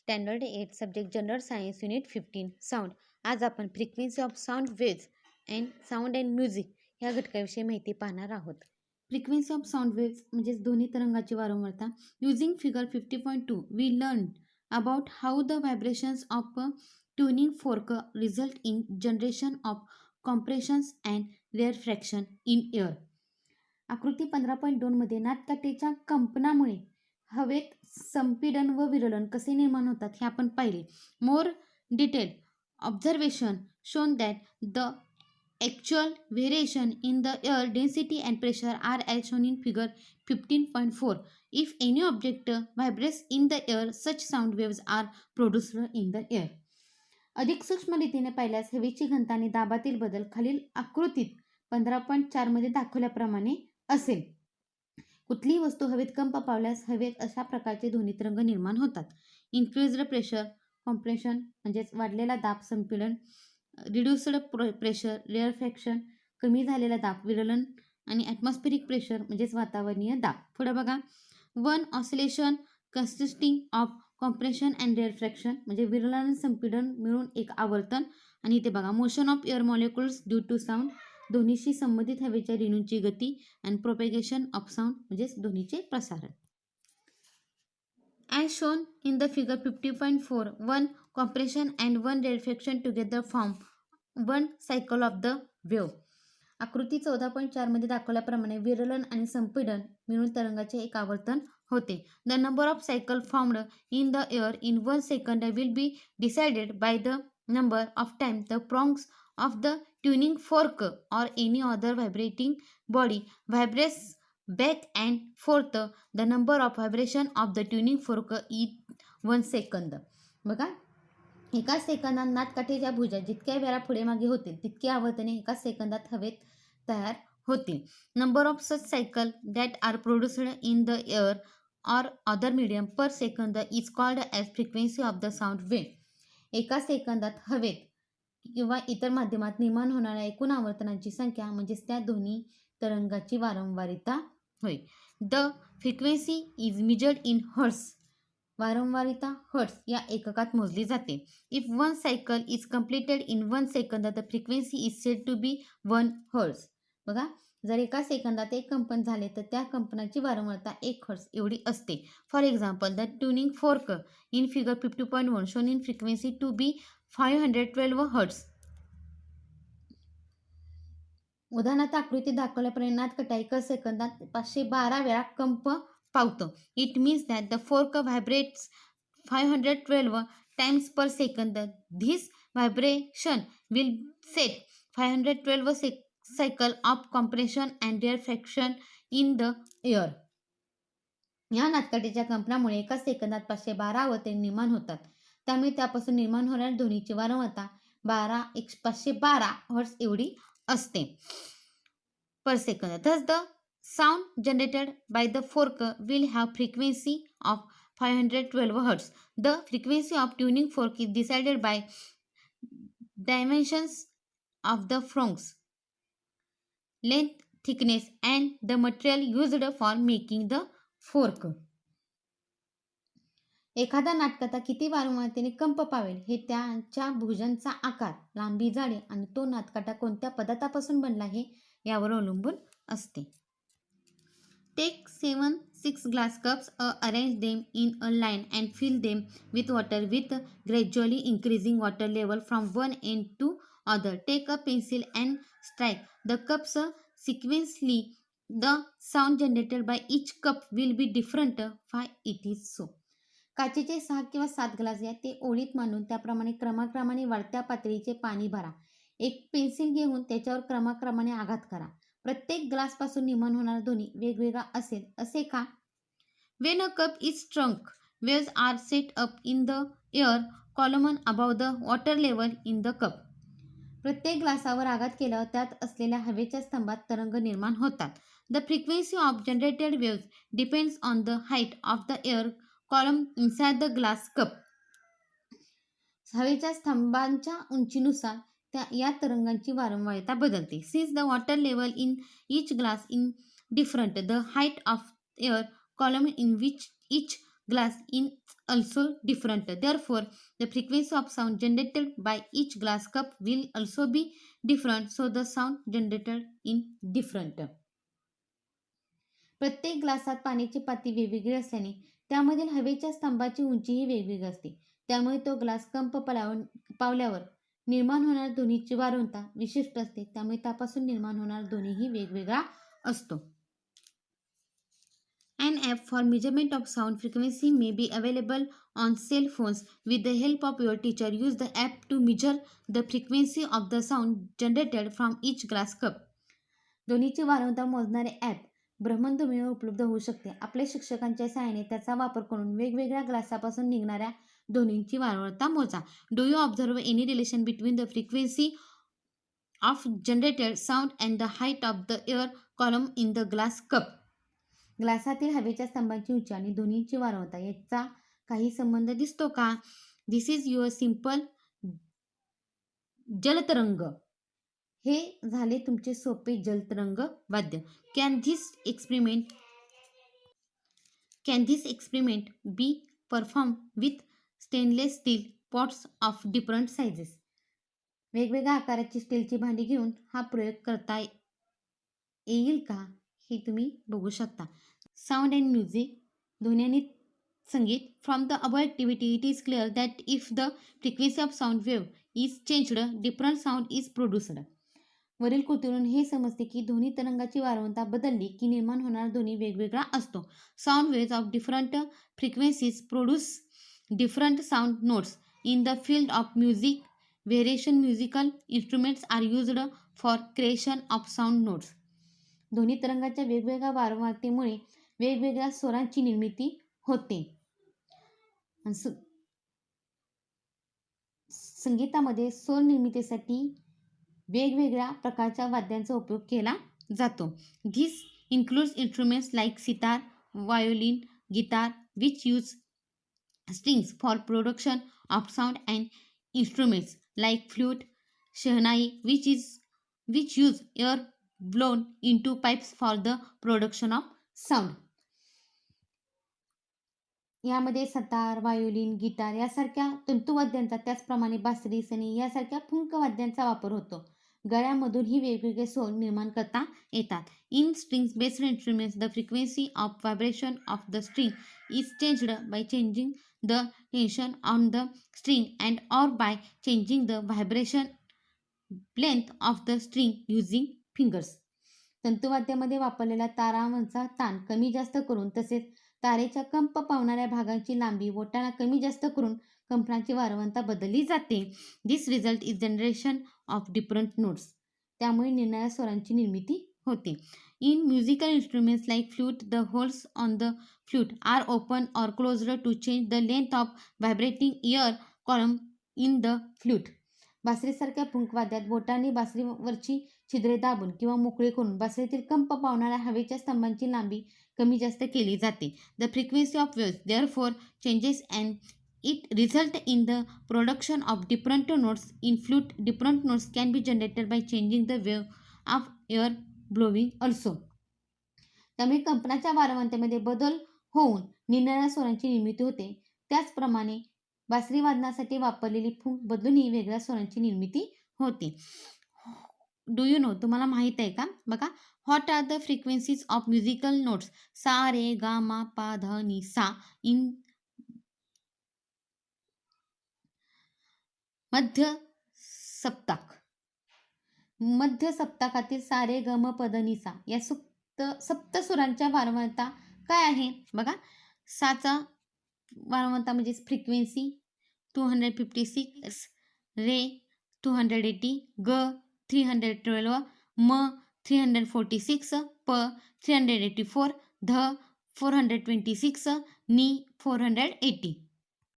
Standard 8 subject general science unit 15 sound. आज आपण frequency of sound waves and sound and music ह्या घटकाविषयी माहिती पाहणार आहोत. फ्रिक्वेन्सी ऑफ साऊंड वेव्ज म्हणजेच ध्वनी तरंगाची वारंवारता. Using figure 50.2 we learn about how the vibrations of tuning fork result in generation of compressions and rarefaction in air. आकृती 15.2 मध्ये नादकाठीच्या कंपनामुळे हवेत संपीडन व विरलन कसे निर्माण होतात हे आपण पाहिले. More detail observation shown that the actual variation in the air density and pressure are as shown in figure 15.4. If any object vibrates in the air, such sound waves are produced in the air. अधिक सूक्ष्म रीतीने पाहिल्यास हवेची घनता आणि दाबातील बदल खालील आकृतीत 15.4 मध्ये दाखवल्याप्रमाणे असेल. कुठलीही वस्तू हवेत कंप पावल्यास हवेत अशा प्रकारचे ध्वनितरंग निर्माण होतात. इन्क्रीज्ड प्रेशर कॉम्प्रेशन म्हणजेच वाढलेला दाब संपीडन, रिड्युस्ड प्रेशर रेअरफॅक्शन कमी झालेला दाब विरलन, आणि ॲटमॉस्फेरिक प्रेशर म्हणजेच वातावरणीय दाब. पुढे बघा, one oscillation consisting of compression and rarefaction म्हणजे विरलन संपीडन मिळून एक आवर्तन. आणि इथे बघा, motion of air molecules due to sound ध्वनीशी संबंधित हवेच्या रेणूंची गती, अँड प्रोपेगेशन ऑफ साऊंड म्हणजेच ध्वनीचे प्रसारण. As shown in the figure 50.4, one compression and one rarefaction together form one cycle of the wave. आकृती 14.4 मध्ये दाखवल्याप्रमाणे विरलन आणि संपीडन मिळून तरंगाचे एक आवर्तन होते. The number of cycle formed in the air in 1 second will be decided by the number of time the prongs of the tuning fork or any other vibrating body vibrates back and forth. The number of vibration of the tuning fork is 1 second. बघा, एका सेकंदात नादकाठीच्या भुजा जितक्या वेळा पुढे मागे होतील तितकी आवर्तने एका सेकंदात हवेत तयार होतील. Number of such cycle that are produced in the air or other medium per second is called as frequency of the sound wave. एका सेकंदात हवेत किंवा इतर माध्यमात निर्माण होणाऱ्या एकूण आवर्तनांची संख्या म्हणजेच त्या ध्वनी तरंगाची वारंवारिता होय. The frequency is measured in hertz. वारंवारिता हर्ट्स या एककात मोजली जाते. If one cycle is completed in 1 second the frequency is said to be 1 hertz. बघा, जर एका सेकंदात एक कंपन झाले तर त्या कंपनाची वारंवारता 1 हर्ट्स एवढी असते. For example, the tuning fork in figure 50.1 shown in frequency to be 512 hertz. उदाहरणार्थ आकृती दाखवल्याप्रमाणे नादकाठा एका सेकंदात 512 वेळा कंप पावतो. It means that the fork vibrates 512 times per second. This vibration will set 512 cycle of compression and rarefaction in the air. या नादकाठीच्या कंपनामुळे एका सेकंदात 512 आवर्तने निर्माण होतात. त्यामुळे त्यापासून निर्माण होणाऱ्या ध्वनीची वारंवारता 512 हर्ट्ज एवढी असते per second. Thus the sound generated by the fork will have frequency of 512 hertz. The frequency of tuning fork is decided by dimensions of the prongs, length, thickness, and the material used for making the fork. एखादा नादकाठा किती वारंवारतेने कंप पावेल हे त्याच्या भुजांचा आकार, लांबी, जाडी आणि तो नादकाठा कोणत्या पदार्थापासून बनला आहे यावर अवलंबून असते. Take 7-6 glass cups, arrange them in a line and fill them with water with gradually increasing water level from one end to other. Take a pencil and strike the cups sequentially. The sound generated by each cup will be different. Why it is so? काचेचे 6 किंवा 7 glass घ्या. ते ओळीत मांडून त्याप्रमाणे क्रमाक्रमाने वाढत्या पातळीचे पाणी भरा. एक पेन्सिल घेऊन त्याच्यावर क्रमाक्रमाने आघात करा. प्रत्येक ग्लासपासून निर्माण होणारा ध्वनी वेगवेगळा असेल असे का? When a cup is shrunk, waves are set up in the air column above the water level in the cup. प्रत्येक ग्लासावर आघात केल्यावर त्यात असलेल्या हवेच्या स्तंभात तरंग निर्माण होतात. The frequency of generated waves depends on the height of the air column inside the glass cup. हवेच्या स्तंभांच्या उंचीनुसार या तरंगांची वारंवारता बदलते. Since the water level in each glass is different, the height of air column in which each glass in also different. Therefore, the frequency of sound generated by each glass cup will also be different. So the sound generated in different. प्रत्येक ग्लासात पाण्याची पाती वेगवेगळी असल्याने त्यामधील हवेच्या स्तंभाची उंचीही वेगवेगळी असते. त्यामुळे तो ग्लास कंप पावल्यावर निर्माण होणाऱ्या ध्वनीची वारंवारता विशिष्ट असते. त्यामुळे त्यापासून निर्माण होणारा ध्वनीही वेगवेगळा असतो. An app for measurement of sound frequency may be available on cell phones. With the help of your teacher, use the app to measure the frequency of the sound generated from each glass cup. ध्वनीची वारंवारता मोजणारे app भ्रमणध्वनीवर उपलब्ध होऊ शकते. आपल्या शिक्षकांच्या सहाय्याने त्याचा वापर करून वेगवेगळ्या ग्लासापासून निघणाऱ्या ध्वनींची वारंवारता मोजा. Do you observe any relation between the frequency of generated sound and the height of the air column in the glass cup? ग्लासातील हवेच्या स्तंभांची उंची आणि ध्वनीची वारंवारता याचा काही संबंध दिसतो का? दिस इज युअर सिंपल जलतरंग. हे झाले तुमचे सोपे जलतरंग वाद्य. Can this experiment be perform with stainless steel pots of different sizes? वेगवेगळ्या आकाराची स्टीलची भांडी घेऊन हा प्रयोग करता येईल का हे तुम्ही बघू शकता. साऊंड अँड म्युझिक, ध्वनी आणि संगीत. From the above activity it is clear that if the frequency of sound wave is changed different sound is produced. वरील कृतीवरून हे समजते की ध्वनी तरंगाची वारंवारता बदलली की निर्माण होणारा ध्वनी वेगवेगळा असतो. Sound waves of different frequencies produce different sound notes. In the field of music, variation musical instruments are used for creation of sound notes. ध्वनी तरंगाच्या वेगवेगळ्या वारंवारतेमुळे वेगवेगळ्या स्वरांची निर्मिती होते. संगीतामध्ये स्वर निर्मितीसाठी वेगवेगळ्या प्रकारच्या वाद्यांचा उपयोग केला जातो. This includes instruments like sitar, violin, guitar which use strings for production of sound and instruments like flute, shehnai which use air blown into pipes for the production of sound. यामध्ये सतार, व्हायोलिन, गिटार यासारख्या तंतुवाद्यांचा, त्याचप्रमाणे बासरी, सनी यासारख्या फुंक वाद्यांचा वापर होतो. गळ्यामधूनही वेगवेगळे स्वर निर्माण करता येतात. In strings based instruments the frequency of vibration of the string is changed by changing the tension on the string and or by changing the vibration length of the string using fingers. तंतुवाद्यामध्ये वापरलेल्या तारांचा ताण कमी जास्त करून तसेच तारेच्या कंप पावणाऱ्या भागांची लांबी बोटांना कमी जास्त करून कंपनाची वारंवारता बदलली जाते. This result is generation of different notes. त्यामुळे निरनिराळ्या स्वरांची निर्मिती होते. In musical instruments like flute, the holes on the flute are open or closed to change the length of vibrating air column in the flute. बासरीसारख्या फुंकवाद्यात बोटांनी बासरीवरची छिद्रे दाबून किंवा मोकळे करून बासरीतील कंप पावणाऱ्या हवेच्या स्तंभांची लांबी कमी जास्त केली जाते. The frequency of waves therefore changes and it result in the production of different notes. In flute different notes can be generated by changing the wave of air blowing also. त्यामुळे कंपनाच्या वारंवारतेमध्ये बदल होऊन निरनिराळ्या स्वरांची निर्मिती होते. त्याचप्रमाणे बासरी वादनासाठी वापरलेली फुंक बदलूनही वेगळ्या स्वरांची निर्मिती होते. डू यू नो, तुम्हाला माहीत आहे का? बघा, what are the frequencies of musical notes? सा, रे, गा, मा, पा, ध, नि, सा. इन मध्य सप्तकातील सा, रे, ग, म, प, ध, नि, सा या सप्तस्वरांच्या वारंवारता काय आहे? बघा, साचा वारंवारता म्हणजे फ्रिक्वेन्सी 256, रे 280, ग 312, म 346, प 384, ध 426, नि 480.